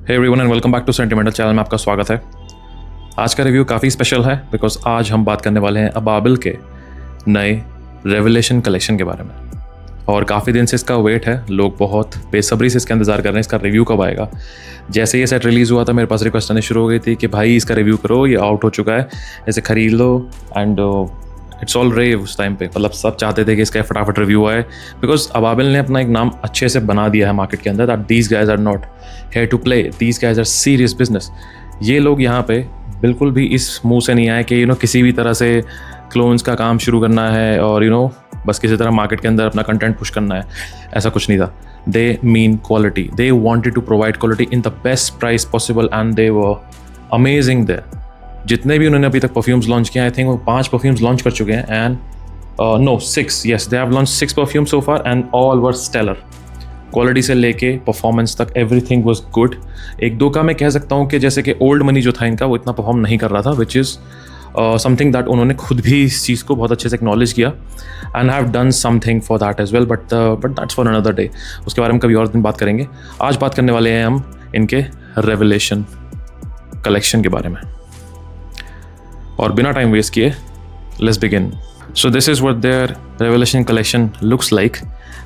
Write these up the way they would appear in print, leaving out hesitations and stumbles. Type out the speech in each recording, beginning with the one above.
Hey everyone and welcome back to sentimental channel में आपका स्वागत है। आज का रिव्यू काफ़ी स्पेशल है बिकॉज आज हम बात करने वाले हैं अबाबिल के नए रेवलेशन कलेक्शन के बारे में। और काफ़ी दिन से इसका वेट है, लोग बहुत बेसब्री से इसका इंतज़ार कर रहे हैं इसका रिव्यू कब आएगा। जैसे ये सेट रिलीज़ हुआ था मेरे पास रिक्वेस्ट आने शुरू हो गई थी कि भाई इसका रिव्यू करो, ये आउट हो चुका है, इसे खरीद लो। एंड इट्स ऑल रेव उस टाइम पे, मतलब सब चाहते थे कि इसका फटाफट रिव्यू आए बिकॉज अबाबिल ने अपना एक नाम अच्छे से बना दिया है मार्केट के अंदर। That these guys are not here to play, these guys are serious business. ये लोग यहाँ पे बिल्कुल भी इस मुंह से नहीं आए कि किसी भी तरह से क्लोन्स का काम शुरू करना है और बस किसी तरह मार्केट के अंदर अपना कंटेंट पुश करना है, ऐसा कुछ नहीं था। They mean quality, they wanted to provide quality in the best price possible and they were amazing there. जितने भी उन्होंने अभी तक परफ्यूम्स लॉन्च किए, आई थिंक वो 5 परफ्यूम्स लॉन्च कर चुके हैं and no 6, yes they have launch 6 perfumes so far and all were stellar. Quality से लेके परफॉर्मेंस तक एवरीथिंग वाज गुड। एक दो का मैं कह सकता हूँ कि जैसे कि ओल्ड मनी जो था इनका वो इतना परफॉर्म नहीं कर रहा था, विच इज़ समथिंग दैट उन्होंने खुद भी इस चीज़ को बहुत अच्छे से एक्नॉलेज किया and have done something for that as well, but that's for another day. उसके बारे में कभी और दिन बात करेंगे। आज बात करने वाले हैं हम इनके रेवलेशन कलेक्शन के बारे में, और बिना टाइम वेस्ट किए let's begin. So this is what their revelation collection looks like.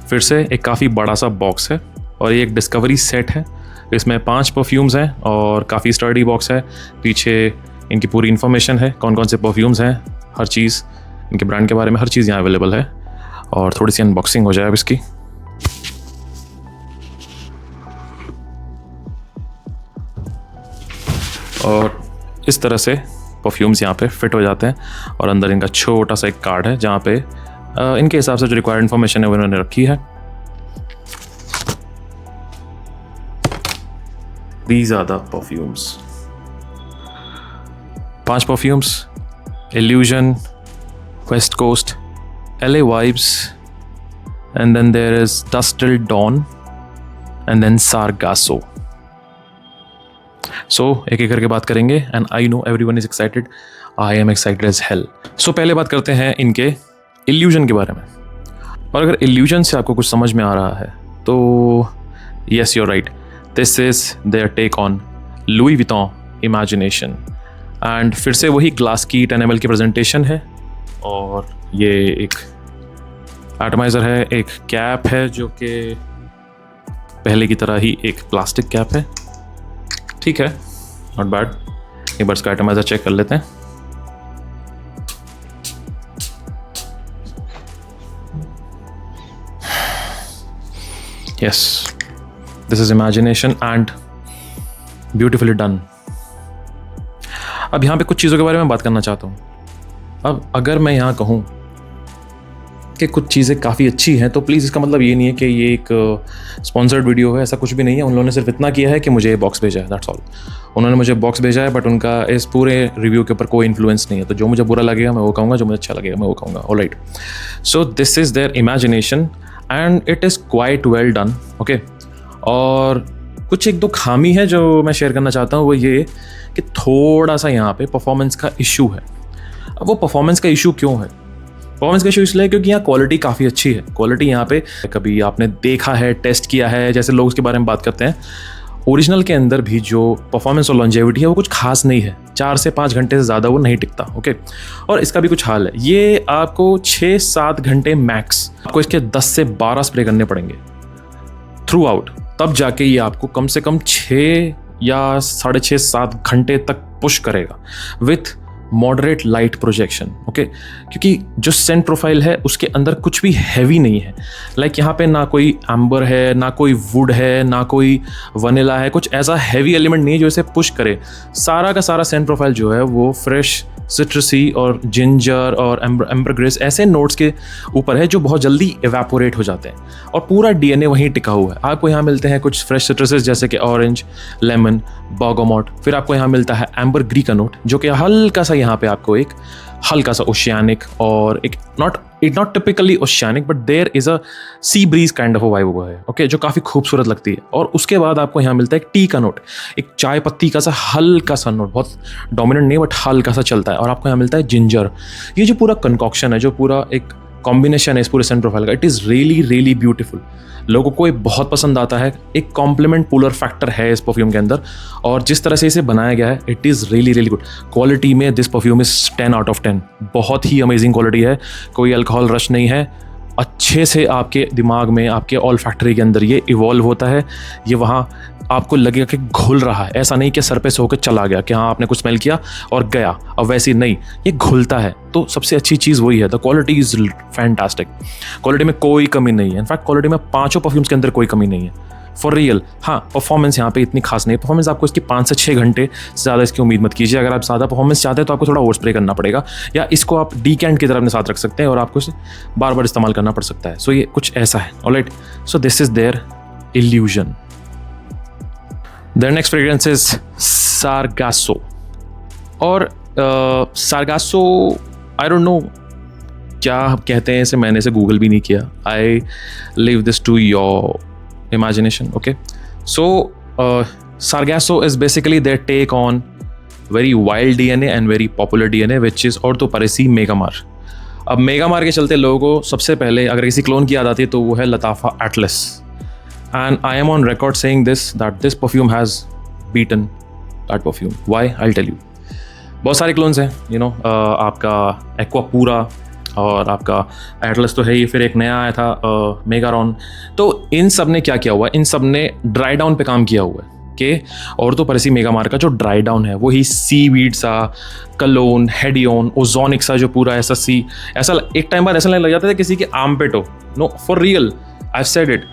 फिर से एक काफ़ी बड़ा सा बॉक्स है और ये एक डिस्कवरी सेट है। इसमें 5 परफ्यूम्स हैं और काफ़ी स्टर्डी बॉक्स है। पीछे इनकी पूरी इन्फॉर्मेशन है, कौन कौन से परफ्यूम्स हैं, हर चीज़ इनके ब्रांड के बारे में, हर चीज़ यहाँ अवेलेबल है। और थोड़ी सी अनबॉक्सिंग हो जाए अब इसकी। और इस तरह से परफ्यूम्स यहाँ पे फिट हो जाते हैं और अंदर इनका छोटा सा एक कार्ड है जहाँ पे इनके हिसाब से जो रिक्वायर्ड इन्फॉर्मेशन है वो इन्होंने रखी है। These are the perfumes. 5 perfumes: Illusion, West Coast, LA Vibes, and then there is Dust Till Dawn, and then Sargasso. So एक एक करके बात करेंगे and I know everyone is excited, I am excited as hell. So पहले बात करते हैं इनके इल्यूजन के बारे में। और अगर इल्यूजन से आपको कुछ समझ में आ रहा है तो yes you are right, this is their take on Louis Vuitton imagination. And फिर से वही ग्लास की 10 ml की प्रेजेंटेशन है और ये एक एटमाइज़र है, एक कैप है जो कि पहले की तरह ही एक प्लास्टिक कैप है। ठीक है, नॉट बैड। एक बार इसका एटमाइज़र चेक कर लेते हैं। Yes, this is imagination and beautifully done. अब यहाँ पे कुछ चीज़ों के बारे में बात करना चाहता हूँ। अब अगर मैं यहाँ कहूँ कि कुछ चीज़ें काफ़ी अच्छी हैं तो प्लीज़ इसका मतलब ये नहीं है कि ये एक स्पॉन्सर्ड वीडियो है, ऐसा कुछ भी नहीं है। उन लोगों ने सिर्फ इतना किया है कि मुझे बॉक्स भेजा है, दैट्स ऑल। उन्होंने मुझे बॉक्स भेजा है, बट उनका इस पूरे रिव्यू के ऊपर कोई इन्फ्लुएंस नहीं है। तो जो मुझे बुरा लगेगा मैं वो कहूँगा, जो मुझे अच्छा लगेगा मैं वो कहूँगा। Alright, so this is there imagination and it is quite well done. Okay, और कुछ एक दो खामी है जो मैं शेयर करना चाहता हूँ, वो ये कि थोड़ा सा यहाँ पे परफॉर्मेंस का इशू है। अब वो परफॉर्मेंस का इशू क्यों है? परफॉर्मेंस का इशू इसलिए क्योंकि यहाँ क्वालिटी काफ़ी अच्छी है। क्वालिटी यहाँ पे कभी आपने देखा है, टेस्ट किया है, जैसे लोग उसके बारे में बात करते हैं, ओरिजिनल के अंदर भी जो परफॉर्मेंस और लॉन्जेविटी है वो कुछ खास नहीं है। 4 से 5 घंटे से ज़्यादा वो नहीं टिकता। ओके, और इसका भी कुछ हाल है। ये आपको 6-7 घंटे मैक्स, आपको इसके 10 से 12 स्प्रे करने पड़ेंगे थ्रू आउट, तब जाके ये आपको कम से कम 6 या 6.5-7 घंटे तक पुश करेगा with moderate light projection. Okay, क्योंकि जो सेंट प्रोफाइल है उसके अंदर कुछ भी हैवी नहीं है। लाइक यहाँ पे ना कोई एम्बर है, ना कोई वुड है, ना कोई वनीला है, कुछ ऐसा हैवी एलिमेंट नहीं है जो इसे पुश करे। सारा का सारा सेंट प्रोफाइल जो है वो फ्रेश सिट्रसी और जिंजर और एम्बरग्रेस ऐसे नोट्स के ऊपर है जो बहुत जल्दी इवेपोरेट हो जाते हैं और पूरा डीएनए वहीं टिका हुआ है। आपको यहाँ मिलते हैं कुछ फ्रेश सिट्रसेस जैसे कि ऑरेंज, लेमन, बर्गामोट। फिर आपको यहाँ मिलता है एम्बर ग्री का नोट जो कि हल्का सा यहाँ पे आपको एक हल्का सा ओशियानिक और एक not typically oceanic but there is a sea breeze kind of vibe हुआ है। ओके, जो काफ़ी खूबसूरत लगती है। और उसके बाद आपको यहाँ मिलता है एक टी का नोट, एक चाय पत्ती का सा हल्का सा नोट, बहुत डोमिनेंट नहीं बट हल्का सा चलता है। और आपको यहाँ मिलता है जिंजर। ये जो पूरा कंकॉक्शन है, जो पूरा एक कॉम्बिनेशन है इस पूरे सेंट प्रोफाइल का, it is really really beautiful. लोगों को ये बहुत पसंद आता है। एक कॉम्प्लीमेंट पुलर फैक्टर है इस परफ्यूम के अंदर, और जिस तरह से इसे बनाया गया है it is really really good. Quality में this perfume is 10 out of 10। बहुत ही अमेजिंग क्वालिटी है, कोई अल्कोहल रश नहीं है, अच्छे से आपके दिमाग में, आपके ऑल फैक्ट्री के अंदर ये इवॉल्व होता है। ये वहाँ आपको लगेगा कि घुल रहा है, ऐसा नहीं कि सर पे से होकर चला गया कि हाँ आपने कुछ स्मेल किया और गया, अब वैसे नहीं, ये घुलता है। तो सबसे अच्छी चीज़ वही है, the quality is fantastic. Quality में कोई कमी नहीं है, इनफैक्ट क्वालिटी में पाँचों परफ्यूम्स के अंदर कोई कमी नहीं है, फॉर रियल। हाँ, परफॉर्मेंस यहाँ पे इतनी खास नहीं है। परफॉर्मेंस आपको इसकी 5 से 6 घंटे से ज़्यादा इसकी उम्मीद मत कीजिए। अगर आप ज़्यादा परफॉर्मेंस चाहते हैं तो आपको थोड़ा ओवर स्प्रे करना पड़ेगा, या इसको आप डीकैंट की तरह अपने साथ रख सकते हैं और आपको इसे बार बार इस्तेमाल करना पड़ सकता है। सो ये कुछ ऐसा है। Alright, so this is their illusion. Their next fragrance is Sargasso. और सारगासो आई डोंट नो क्या कहते हैं इसे, मैंने इसे गूगल भी नहीं किया। I leave this to your imagination. Okay, so Sargasso is basically their take on very wild DNA and very popular DNA, which is Orthoparisi Megamar. अब मेगामार के चलते लोगों को सबसे पहले अगर किसी क्लोन की याद आती है तो वो है Lattafa Atlas, and I am on record saying this that this perfume has beaten that perfume. Why? I will tell you. बहुत सारे क्लोन्स हैं, यू नो, आपका एक्वा पूरा और आपका एटलस तो है ही, फिर एक नया आया था मेगारॉन। तो इन सब ने क्या किया हुआ है, इन सब ने ड्राई डाउन पे काम किया हुआ है कि ऑर्थोपरेसी मेगामार का जो ड्राई डाउन है वही सीवीड सा, कलोन, हेडियोन, ओजोनिक सा जो पूरा ऐसा सी, ऐसा एक टाइम बाद ऐसा लग जाता था किसी के आर्मपिट हो। No, for real, I said it,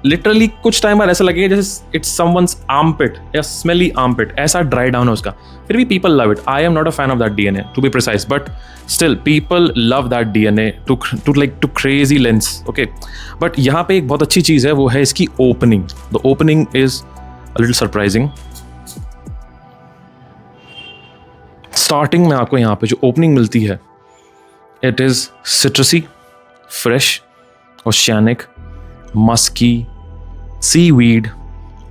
literally कुछ टाइम बाद ऐसा लगेगा जैसे इट्स समवन्स आर्मपिट या स्मेली आर्मपिट, ऐसा ड्राई डाउन है उसका। फिर भी people love it. I am not a fan of that DNA to be precise, but still people love that DNA to crazy lengths. Okay, but यहाँ पे एक बहुत अच्छी चीज़ है, वो है इसकी opening. The opening is a little surprising. Starting में आपको यहाँ पे जो ओपनिंग मिलती है, it is citrusy, fresh, oceanic, musky, seaweed,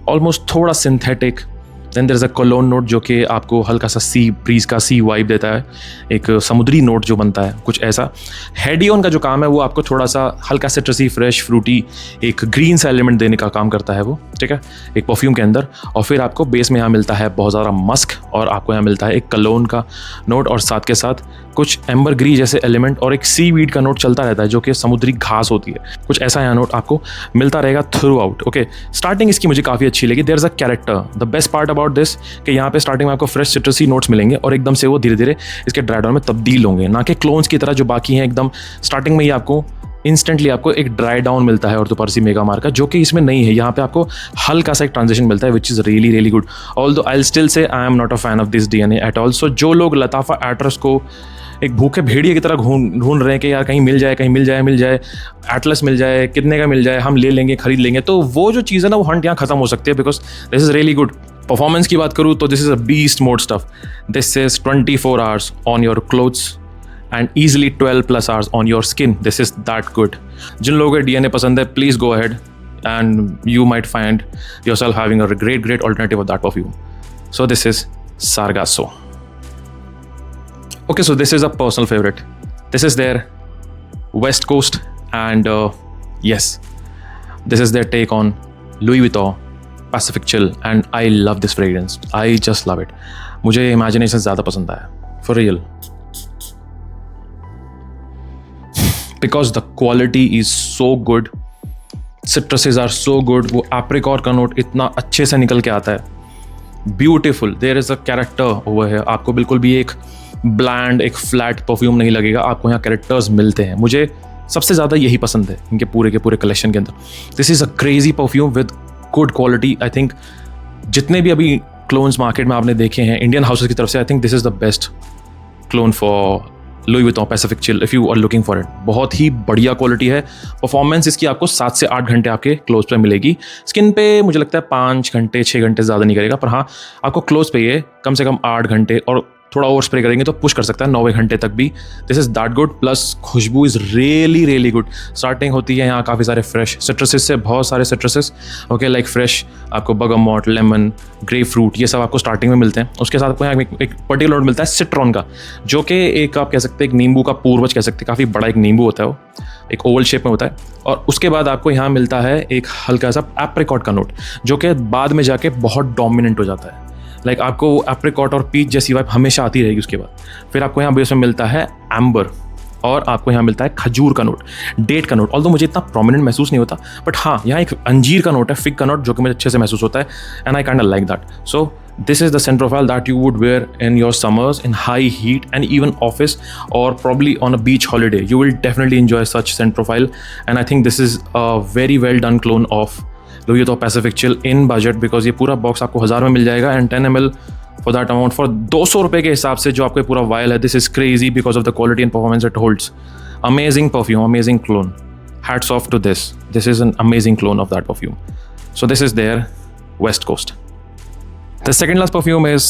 almost थोड़ा सिंथेटिक। Then there is a cologne note जो कि आपको हल्का सा सी ब्रीज का सी वाइब देता है, एक समुद्री नोट जो बनता है कुछ ऐसा। हेडियोन का जो काम है वो आपको थोड़ा सा हल्का सिट्रसी, फ्रेश, फ्रूटी, एक ग्रीन सा एलिमेंट देने का काम करता है वो, ठीक है, एक परफ्यूम के अंदर। और फिर आपको बेस में यहाँ मिलता है बहुत ज़्यादा मस्क, और आपको यहाँ मिलता है एक कलोन का नोट, और साथ के साथ कुछ एम्बर ग्री जैसे एलिमेंट, और एक सी वीड का नोट चलता रहता है जो कि समुद्री घास होती है। कुछ ऐसा यहाँ नोट आपको मिलता रहेगा थ्रू आउट। ओके, स्टार्टिंग इसकी मुझे काफ़ी अच्छी लगी। There is a character. The best part about this कि यहाँ पे स्टार्टिंग में आपको फ्रेश सिट्रसी नोट्स मिलेंगे और एकदम से वो धीरे धीरे इसके ड्राई डाउन में तब्दील होंगे, ना कि क्लोन्स की तरह जो बाकी हैं एकदम स्टार्टिंग में ही आपको इंस्टेंटली आपको एक ड्राई डाउन मिलता है ऑर्थोपरेसी मेगामार का, जो कि इसमें नहीं है। यहाँ पे आपको हल्का सा एक ट्रांजिशन मिलता है, which is really really good. Although I will still say I am not a fan of this DNA at all. So जो लोग लताफा एटलस को एक भूखे भेड़िए की तरह ढूंढ रहे हैं कि यार कहीं मिल जाए, कहीं मिल जाए, मिल जाए, एटलस मिल जाए, कितने का मिल जाए, हम ले लेंगे, खरीद लेंगे, तो वो जो चीज़ है ना वो हंट यहाँ खत्म हो सकती है, because this is really good. Performance की बात करूँ तो this is a beast mode stuff. This is 24 hours on your clothes and easily 12+ hours on your skin. This is that good. जिन लोगों को DNA पसंद है, please go ahead and you might find yourself having a great alternative of that perfume. So this is Sargasso. Okay, so this is a personal favorite. This is their West Coast, and yes, this is their take on Louis Vuitton Pacific Chill, and I love this fragrance. I just love it. मुझे Imagination ज़्यादा पसंद आया, for real. Because the quality is so good, citruses are so good, वो apricot का note इतना अच्छे से निकल के आता है, beautiful. There is a character over here. आपको बिल्कुल भी एक ब्लैंड, एक फ्लैट परफ्यूम नहीं लगेगा, आपको यहाँ कैरेक्टर्स मिलते हैं। मुझे सबसे ज़्यादा यही पसंद है इनके पूरे के पूरे कलेक्शन के अंदर। This is a crazy perfume with good quality. I think जितने भी अभी क्लोन्स मार्केट में आपने देखे हैं इंडियन हाउसेस की तरफ से, I think this is the best clone for Louis Vuitton Pacific Chill if you are looking for it. बहुत ही बढ़िया क्वालिटी है। परफॉर्मेंस इसकी आपको 7 से 8 घंटे आपके क्लोज पे मिलेगी। स्किन पे मुझे लगता है 5 घंटे 6 घंटे ज़्यादा नहीं करेगा, पर हाँ आपको क्लोज पे ये कम से कम 8 घंटे, और थोड़ा ओवर स्प्रे करेंगे तो पुश कर सकता है 9 घंटे तक भी। This is that good. Plus खुशबू इज़ रियली गुड। स्टार्टिंग होती है यहाँ काफ़ी सारे फ्रेश सिट्रसेस से, बहुत सारे सिट्रसेस, ओके, लाइक फ्रेश आपको बगमॉट, लेमन, ग्रेप फ्रूट, ये सब आपको स्टार्टिंग में मिलते हैं। उसके साथ आपको यहाँ एक पर्टिकुलर नोट मिलता है सिट्रॉन का, जो कि एक आप कह सकते हैं एक नींबू का पूर्वज कह सकते हैं, काफ़ी बड़ा एक नींबू होता है वो। एक ओवल शेप में होता है। और उसके बाद आपको यहाँ मिलता है एक हल्का सा एप्रिकॉट का नोट, जो कि बाद में जाके बहुत डोमिनेंट हो जाता है। लाइक आपको वो एप्रिकॉट और पीच जैसी वाइब हमेशा आती रहेगी उसके बाद। फिर आपको यहाँ बेस में मिलता है एम्बर, और आपको यहाँ मिलता है खजूर का नोट, डेट का नोट। ऑल्दो मुझे इतना प्रोमिनेंट महसूस नहीं होता, बट हाँ यहाँ एक अंजीर का नोट है, फिग का नोट, जो कि मुझे अच्छे से महसूस होता है, and I kind of like that. So this is the scent profile that you would wear in your summers in high heat and even office or probably on a beach holiday. You will definitely enjoy such scent profile, and I think this is a very well done clone of Louis Vuitton Pacific Chill in budget, because ये पूरा box आपको 1000 में मिल जाएगा, and 10 ml for that amount for 200 रुपये के हिसाब से जो आपको पूरा वायल है। This is crazy because of the quality and performance it holds. Amazing perfume, amazing clone. Hats off to this. This is an amazing clone of that perfume. So this is their West Coast. The second last perfume is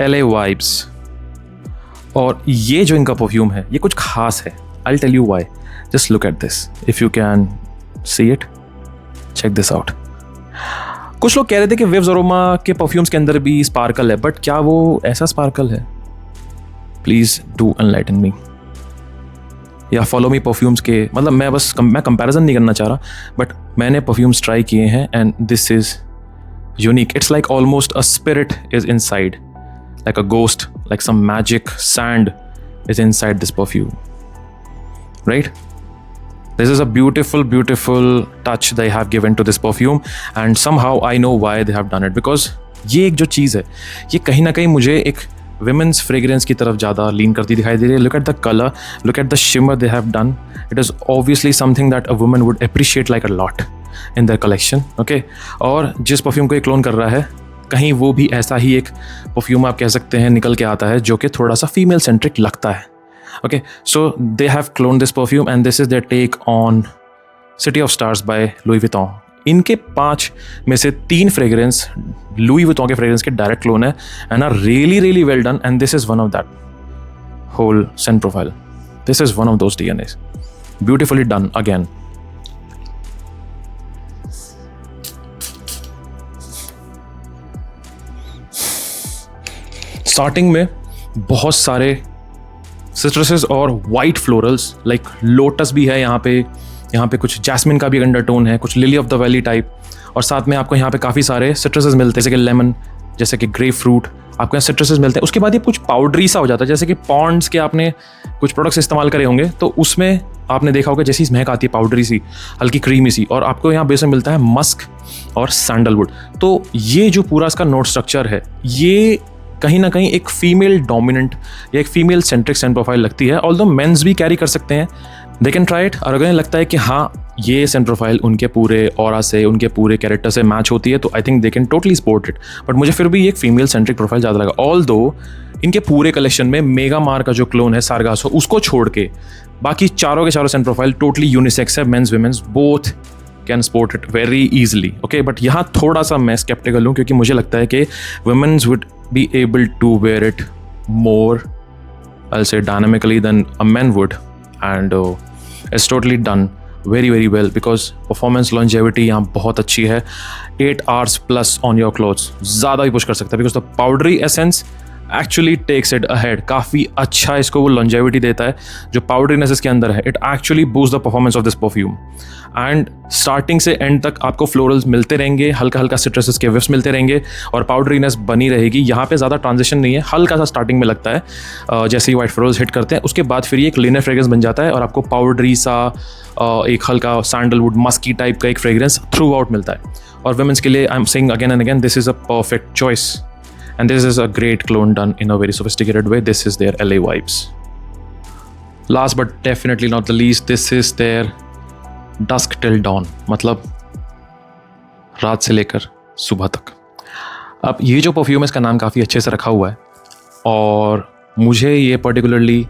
LA Vibes, और ये जो इनका perfume है ये कुछ खास है। I'll tell you why. Just look at this. If you can see it, check this out. कुछ लोग कह रहे थे कि Vives Aroma के परफ्यूम्स के अंदर भी स्पार्कल है, बट क्या वो ऐसा स्पार्कल है? Please do enlighten me. या फॉलो मी परफ्यूम्स के, मतलब मैं कंपैरिजन नहीं करना चाह रहा, बट मैंने परफ्यूम्स ट्राई किए हैं, and this is unique. It's like almost a spirit is inside, like a ghost, like some magic sand is inside this perfume, right? This is a beautiful, beautiful touch they have given to this perfume, and somehow I know why they have done it, because ये एक जो चीज़ है ये कहीं ना कहीं मुझे एक women's fragrance की तरफ ज़्यादा लीन करती दिखाई दे रही है. Look at the color, look at the shimmer they have done. It is obviously something that a woman would appreciate like a lot in their collection. Okay, और जिस परफ्यूम को ये क्लोन कर रहा है कहीं वो भी ऐसा ही एक परफ्यूम आप कह सकते हैं निकल के आता है, जो कि थोड़ा सा फीमेल सेंट्रिक लगता है. Okay, so they have cloned this perfume and this is their take on City of Stars by Louis Vuitton. इनके 5 में से 3 फ्रेग्रेंस लुई विटॉन के फ्रेग्रेंस के डायरेक्ट क्लोन है, and are really really well done, and this is one of that whole scent profile. This is one of those DNAs, beautifully done again. Starting में बहुत सारे citruses और white florals, like lotus भी है यहाँ पे कुछ जैस्मिन का भी अंडरटोन है, कुछ lily of the valley type, और साथ में आपको यहाँ पे काफ़ी सारे सिट्रसेस मिलते हैं, जैसे कि लेमन, जैसे कि ग्रेप फ्रूट, आपको यहाँ सिट्रसेस मिलते हैं. उसके बाद ये कुछ पाउडरी सा हो जाता है, जैसे कि पॉन्ड्स के आपने कुछ प्रोडक्ट्स इस्तेमाल करे होंगे तो उसमें आपने देखा होगा जैसी महक आती है पाउडरी सी, हल्की क्रीमी सी, और आपको यहाँ बेस में मिलता है मस्क और सैंडलवुड. तो ये जो पूरा इसका नोट स्ट्रक्चर है ये कहीं ना कहीं एक फीमेल डोमिनेंट या एक फीमेल सेंट्रिक सेंट प्रोफाइल लगती है. ऑल्दो मेंस भी कैरी कर सकते हैं, दे कैन ट्राई इट. और अगर लगता है कि हाँ ये सेंट प्रोफाइल उनके पूरे ऑरा से, उनके पूरे कैरेक्टर से मैच होती है, तो I think they can totally support it. But मुझे फिर भी एक फीमेल सेंट्रिक प्रोफाइल ज़्यादा लगा. ऑल्दो इनके पूरे कलेक्शन में मेगा मार का जो क्लोन है सारगासो, उसको छोड़ के बाकी चारों के चारों सेंट प्रोफाइल टोटली यूनिसेक्स है. Mens womens both can support it very easily. Okay, but यहाँ थोड़ा सा मैं स्केप्टिकल हूँ, क्योंकि मुझे लगता है कि womens would be able to wear it more, I'll say, dynamically than a man would, and it's totally done very very well, because performance longevity यहाँ बहुत अच्छी है. 8 hours plus on your clothes, ज़्यादा भी पुश कर सकता है, because the powdery essence actually takes it ahead. काफ़ी अच्छा इसको वो longevity देता है. जो powderiness इसके अंदर है, it actually boosts the performance of this perfume. And starting से एंड तक आपको फ्लोरल्स मिलते रहेंगे, हल्का हल्का सिट्रसेस के विफ्स मिलते रहेंगे, और पाउडरीनेस बनी रहेगी. यहाँ पे ज़्यादा ट्रांजिशन नहीं है, हल्का सा स्टार्टिंग में लगता है जैसे ही वाइट फ्लोरल्स हिट करते हैं, उसके बाद फिर ये एक लिनर फ्रेग्रेंस बन जाता है, और आपको पाउडरी सा एक हल्का सैंडलवुड मस्की टाइप का एक फ्रेग्रेंस थ्रू आउट मिलता है. और वुमेन्स के लिए I am saying again and again, this is a perfect choice, and this is a great clone done in a very sophisticated way. This is their LA Vibes. Last but definitely not the least, this is their dusk till dawn, मतलब रात से लेकर सुबह तक. अब ये जो perfume है इसका नाम काफ़ी अच्छे से रखा हुआ है, और मुझे ये पर्टिकुलरली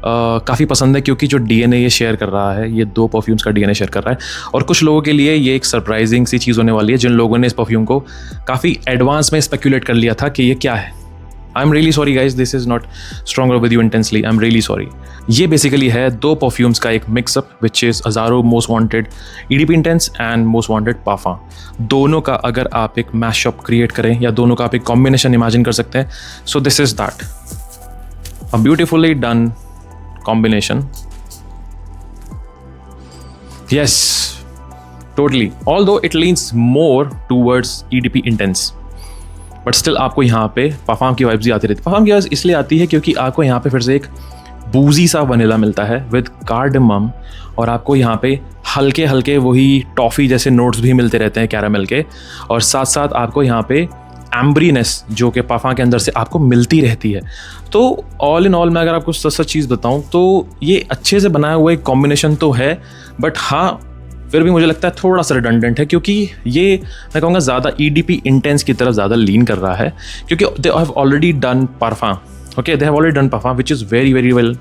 काफ़ी पसंद है, क्योंकि जो DNA ये शेयर कर रहा है, ये 2 परफ्यूम्स का DNA शेयर कर रहा है. और कुछ लोगों के लिए ये एक सरप्राइजिंग सी चीज़ होने वाली है, जिन लोगों ने इस परफ्यूम को काफ़ी एडवांस में स्पेक्यूलेट कर लिया था कि ये क्या है. I am really sorry guys, this is not stronger with you intensely, I am really sorry. ये बेसिकली है 2 परफ्यूम्स का एक mixup, which is Azzaro most wanted EDP intense and most wanted पाफा. दोनों का अगर आप एक मैशअप क्रिएट करें, या दोनों का आप एक कॉम्बिनेशन इमेजिन कर सकते हैं, so this is that, a beautifully done combination Yes, totally. Although it leans more towards EDP intense, but still आपको यहाँ पे परफ्यूम की वाइब्स ही आती रहती है। परफ्यूम की वाइब्स इसलिए आती है क्योंकि आपको यहाँ पे फिर से एक बूजी सा वनीला मिलता है विद कार्डमम, और आपको यहाँ पे हल्के हल्के वही टॉफ़ी जैसे नोट्स भी मिलते रहते हैं कैरामल के, और साथ साथ आपको यहाँ पे एम्ब्रीनेस जो कि परफ्यूम के अंदर से आपको मिलती रहती है। तो ऑल इन ऑल मैं अगर आपको सच चीज़ बताऊँ तो ये अच्छे से बनाया हुआ एक कॉम्बिनेशन तो है, बट हाँ फिर भी मुझे लगता है थोड़ा सा रिडंडेंट है, क्योंकि ये मैं कहूँगा ज़्यादा EDP इंटेंस की तरफ ज़्यादा लीन कर रहा है, क्योंकि they have already done perfume, okay, they have already done perfume which is very very well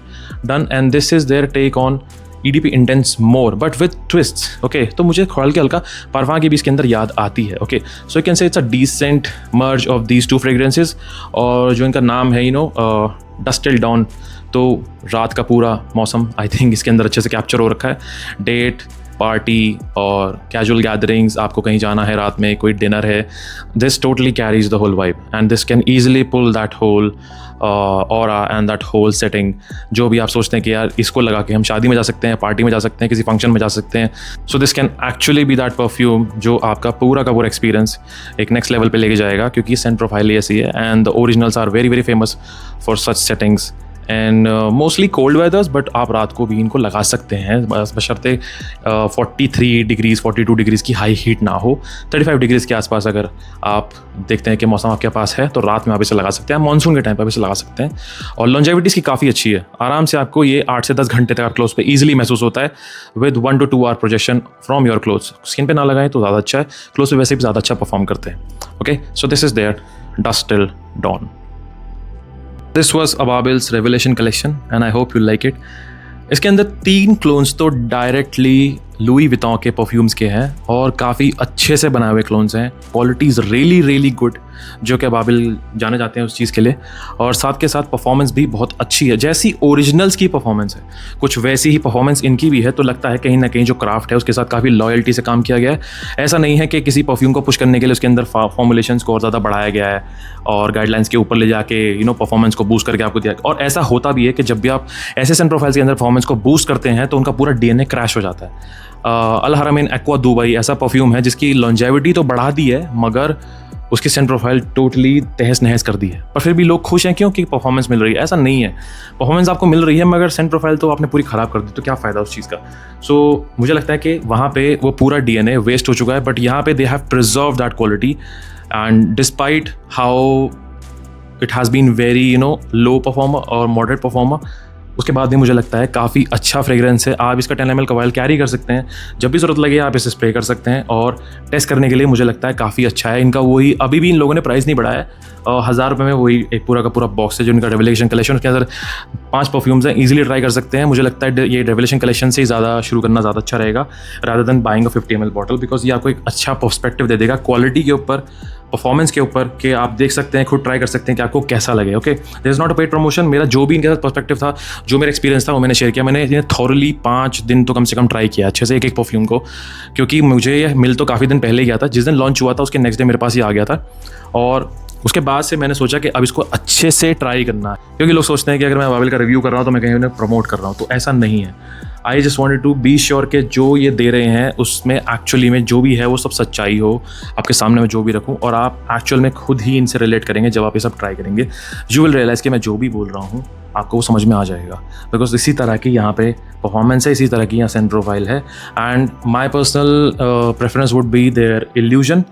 done, and this is their take on EDP intense more but with twists, okay. तो मुझे हल्के हल्का परफ्यूम की भी इसके अंदर याद आती है, okay. So you can say it's a decent merge of these two fragrances, और जो इनका नाम है डस्ट टिल डॉन, तो रात का पूरा मौसम आई थिंक इसके अंदर अच्छे से कैप्चर हो रखा है। डेट, पार्टी और कैजुअल गैदरिंग्स, आपको कहीं जाना है रात में, कोई डिनर है, this totally carries the whole vibe, and this can easily pull that whole aura and that whole setting. जो भी आप सोचते हैं कि यार इसको लगा के हम शादी में जा सकते हैं, पार्टी में जा सकते हैं, किसी फंक्शन में जा सकते हैं, so this can actually be that perfume जो आपका पूरा का पूरा एक्सपीरियंस एक नेक्स्ट लेवल पे लेके जाएगा, क्योंकि सेंट प्रोफाइल ऐसी है and the originals are very very famous for such settings and mostly cold weathers, but आप रात को भी इनको लगा सकते हैं, बस बशर्ते 43 डिग्रीज़ 42 डिग्रीज़ की हाई हीट ना हो। 35 डिग्रीज़ के आसपास अगर आप देखते हैं कि मौसम आपके पास है, तो रात में आप इसे लगा सकते हैं, मानसून के टाइम पर इसे लगा सकते हैं। और लॉन्जेविटी इसकी काफ़ी अच्छी है, आराम से आपको ये 8 से 10 घंटे तक क्लोथ पे ईजिली महसूस होता है with 1 to 2 hour projection from your clothes. Skin पे ना लगाएं तो ज़्यादा अच्छा है, क्लोथ पे वैसे भी ज़्यादा अच्छा परफॉर्म करते हैं, okay. So this is their dust till dawn. This was Ababil's Revelation collection and I hope you like it. इसके अंदर 3 क्लोन्स तो डायरेक्टली लुई विटॉन के परफ्यूम्स के हैं और काफ़ी अच्छे से बनाए हुए क्लोन्स हैं, quality is really really good, जो कि अबाबिल जाने जाते हैं उस चीज़ के लिए, और साथ के साथ परफॉर्मेंस भी बहुत अच्छी है, जैसी ओरिजिनल्स की परफॉर्मेंस है कुछ वैसी ही परफॉर्मेंस इनकी भी है। तो लगता है कहीं ना कहीं जो क्राफ्ट है उसके साथ काफ़ी लॉयल्टी से काम किया गया है। ऐसा नहीं है कि किसी परफ्यूम को पुश करने के लिए उसके अंदर फॉर्मुलेशंस को और ज़्यादा बढ़ाया गया है और गाइडलाइंस के ऊपर ले जाके परफॉर्मेंस को बूस्ट करके आपको दिया। और ऐसा होता भी है कि जब भी आप ऐसे सेंट प्रोफाइल्स के अंदर परफॉर्मेंस को बूस्ट करते हैं तो उनका पूरा DNA क्रैश हो जाता है। अल हरमैन एक्वा दुबई ऐसा परफ्यूम है जिसकी लॉन्जेविटी तो बढ़ा दी है, मगर उसकी सेंट प्रोफाइल टोटली तहस नहस कर दी है, पर फिर भी लोग खुश हैं क्योंकि परफॉर्मेंस मिल रही है। ऐसा नहीं है, परफॉर्मेंस आपको मिल रही है मगर सेंट प्रोफाइल तो आपने पूरी ख़राब कर दी, तो क्या फ़ायदा उस चीज़ का। सो मुझे लगता है कि वहाँ पे वो पूरा DNA वेस्ट हो चुका है, बट यहाँ पे they have preserve that quality and despite how it has been very low performer और मॉडरेट परफॉर्मर, उसके बाद भी मुझे लगता है काफ़ी अच्छा फ्रेग्रेंस है। आप इसका 10 ml का वायल कैरी कर सकते हैं, जब भी ज़रूरत लगे आप इसे स्प्रे कर सकते हैं, और टेस्ट करने के लिए मुझे लगता है काफ़ी अच्छा है। इनका वही अभी भी इन लोगों ने प्राइस नहीं बढ़ाया है, 1000 रुपये में वही एक पूरा का पूरा बॉक्स है जो इनका रेवलेशन कलेक्शन, उसके अंदर 5 परफ्यूम्स हैं, ईजिली ट्राई कर सकते हैं। मुझे लगता है ये रेवलेशन कलेक्शन से ही ज़्यादा शुरू करना ज़्यादा अच्छा रहेगा rather than buying a 50 ml bottle, because ये आपको एक अच्छा पर्सपेक्टिव दे देगा क्वालिटी के ऊपर, परफॉर्मेंस के ऊपर, कि आप देख सकते हैं, खुद ट्राई कर सकते हैं कि आपको कैसा लगे। Okay, there is not a paid promotion. मेरा जो भी इनके साथ पर्सपेक्टिव था, जो मेरा एक्सपीरियंस था, वो मैंने शेयर किया। मैंने इन्हें थॉरली 5 दिन तो कम से कम ट्राई किया अच्छे से एक परफ्यूम को, क्योंकि मुझे ये मिल तो काफ़ी दिन पहले गया था। जिस दिन लॉन्च हुआ था उसके नेक्स्ट डे मेरे पास ही आ गया था, और उसके बाद से मैंने सोचा कि अब इसको अच्छे से ट्राई करना है, क्योंकि लोग सोचते हैं कि अगर मैं अबाबिल का रिव्यू कर रहा हूँ तो मैं कहीं उन्हें प्रमोट कर रहा हूँ, तो ऐसा नहीं है। I just wanted to be sure कि जो ये दे रहे हैं उसमें एक्चुअली में जो भी है वो सब सच्चाई हो, आपके सामने मैं जो भी रखूँ, और आप एक्चुअल में खुद ही इनसे रिलेट करेंगे। जब आप ये सब ट्राई करेंगे यू विल रियलाइज़ कि मैं जो भी बोल रहा हूँ आपको वो समझ में आ जाएगा, बिकॉज इसी तरह की यहाँ पे परफॉर्मेंस है, इसी तरह की यहाँ सेंट प्रोफाइल है। And my personal preference would be their illusion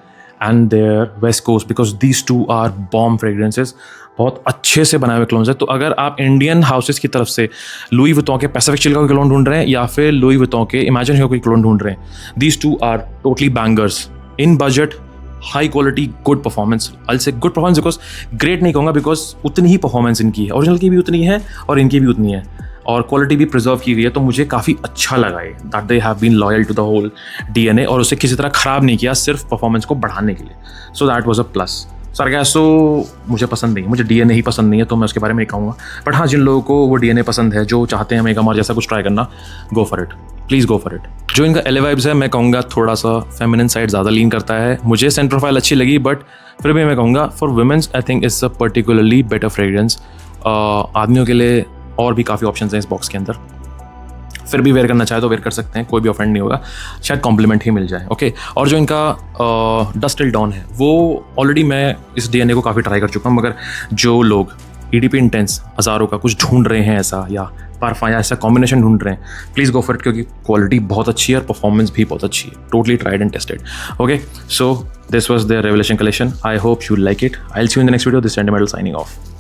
and their West Coast, because these two are bomb fragrances, बहुत अच्छे से बनाए हुए क्लोन्स है। तो अगर आप इंडियन हाउसेस की तरफ से लुई वुइटन के पैसिफिक चिल का कोई क्लोन ढूंढ रहे हैं, या फिर लुई वुइटन के इमेजिन का कोई क्लोन ढूंढ रहे हैं, these two are totally bangers in budget, high quality, good performance. I say good performance because great नहीं कहूँगा, बिकॉज उतनी ही परफॉर्मेंस इनकी है, ओरिजिनल की भी उतनी है और इनकी भी उतनी है, और क्वालिटी भी प्रिजर्व की गई है। तो मुझे काफ़ी अच्छा लगा है that they have been loyal to the whole DNA, और उसे किसी तरह ख़राब नहीं किया, सिर्फ परफॉर्मेंस को बढ़ाने के लिए। So that was a plus. Sargasso मुझे पसंद नहीं, मुझे DNA ही पसंद नहीं है, तो मैं उसके बारे में नहीं कहूँगा। बट हाँ, जिन लोगों को वो DNA पसंद है, जो चाहते हैं मेगामार जैसा कुछ ट्राई करना, go for it, please go for it. जो इनका LA वाइब्स है, मैं कहूँगा थोड़ा सा फेमिनिन साइड ज़्यादा लीन करता है। मुझे सेंट प्रोफाइल अच्छी लगी, बट फिर भी मैं कहूँगा for women's I think it's a particularly better fragrance. आदमियों के लिए और भी काफ़ी ऑप्शन हैं इस बॉक्स के अंदर। फिर भी वेयर करना चाहे तो वेयर कर सकते हैं, कोई भी ऑफेंड नहीं होगा, शायद कॉम्प्लीमेंट ही मिल जाए। ओके, और जो इनका डस्ट टिल डाउन है वो ऑलरेडी मैं इस DNA को काफ़ी ट्राई कर चुका हूँ, मगर जो लोग EDP इंटेंस हज़ारों का कुछ ढूंढ रहे हैं ऐसा, या पारफा या ऐसा कॉम्बिनेशन ढूंढ रहे हैं, प्लीज़ गो फॉर इट, क्योंकि क्वालिटी बहुत अच्छी है और परफॉर्मेंस भी बहुत अच्छी है, totally tried and tested. Okay, so this was the revelation collection, I hope you like it, I will see you in the next video, this and medal signing off.